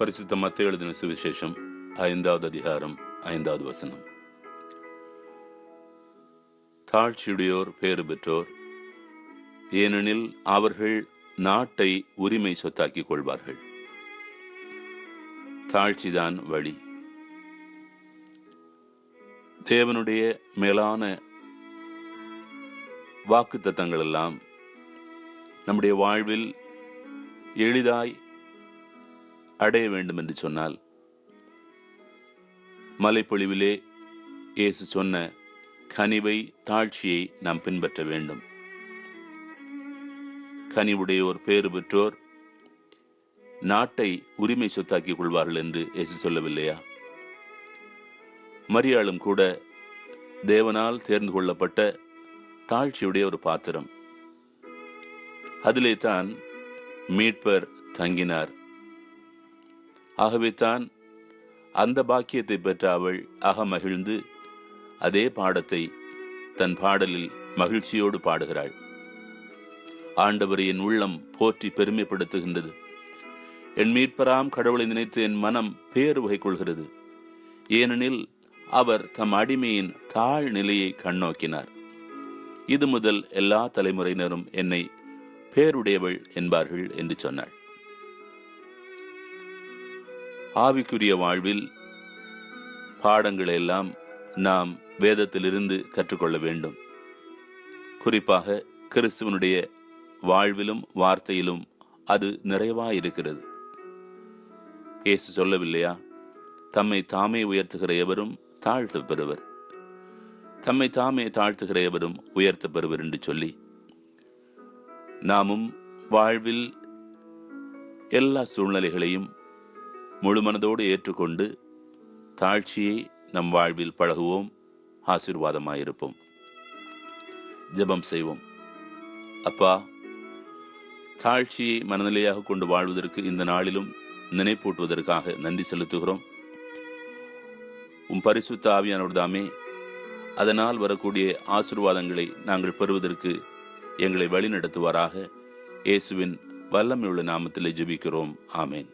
பரிசுத்த மத்தேயு எழுதின சுவிசேஷம் 5வது அதிகாரம் 5வது வசனம். தாழ்ச்சியுடையோர் பேறு பெற்றோர், ஏனெனில் அவர்கள் நாட்டை உரிமை சொத்தாக்கிக் கொள்வார்கள். தாழ்ச்சிதான் வழி. தேவனுடைய மேலான வாக்குத்தத்தங்கள் எல்லாம் நம்முடைய வாழ்வில் எளிதாய் அடைய வேண்டும் என்று சொன்னால், மலைப்பொழிவிலே இயேசு சொன்ன கனிவை, தாழ்ச்சியை நாம் பின்பற்ற வேண்டும். கனிவுடையோர் பேறு பெற்றோர், நாட்டை உரிமை சொத்தாக்கிக் கொள்வார்கள் என்று இயேசு சொல்லவில்லையா? மரியாளும் கூட தேவனால் தேர்ந்து கொள்ளப்பட்ட தாழ்ச்சியுடைய ஒரு பாத்திரம். அதிலே தான் மீட்பர் தங்கினார். ஆகவே தான் அந்த பாக்கியத்தை பெற்ற அவள் அகமகிழ்ந்து அதே பாடத்தை தன் பாடலில் மகிழ்ச்சியோடு பாடுகிறாள். ஆண்டவரை என் உள்ளம் போற்றி பெருமைப்படுத்துகின்றது. என் மீட்பராம் கடவுளை நினைத்து என் மனம் பேறு வகை கொள்கிறது. ஏனெனில் அவர் தம் அடிமையின் தாழ் நிலையை கண்ணோக்கினார். இது முதல் எல்லா தலைமுறையினரும் என்னை பேருடையவள் என்பார்கள் என்று சொன்னாள். ஆவிக்குரிய வாழ்வில் பாடங்களை எல்லாம் நாம் வேதத்திலிருந்து கற்றுக்கொள்ள வேண்டும். குறிப்பாக கிறிஸ்துவனுடைய வாழ்விலும் வார்த்தையிலும் அது நிறைவாயிருக்கிறது. இயேசு சொல்லவில்லையா, தம்மை தாமே உயர்த்துகிற எவரும் தாழ்த்த பெறுவர், தம்மை தாமே தாழ்த்துகிற எவரும் உயர்த்த பெறுவர் என்று சொல்லி, நாமும் வாழ்வில் எல்லா சூழ்நிலைகளையும் முழு மனதோடு ஏற்றுக்கொண்டு தாழ்ச்சியை நம் வாழ்வில் பழகுவோம். ஆசீர்வாதமாயிருப்போம். ஜெபம் செய்வோம். அப்பா, தாழ்ச்சியை மனநிலையாக கொண்டு வாழ்வதற்கு இந்த நாளிலும் நினைப்பூட்டுவதற்காக நன்றி செலுத்துகிறோம். பரிசுத்த ஆவியானவர் தாமே அதனால் வரக்கூடிய ஆசீர்வாதங்களை நாங்கள் பெறுவதற்கு எங்களை வழிநடத்துவாராக. இயேசுவின் வல்லமையுள்ள நாமத்திலே ஜெபிக்கிறோம். ஆமேன்.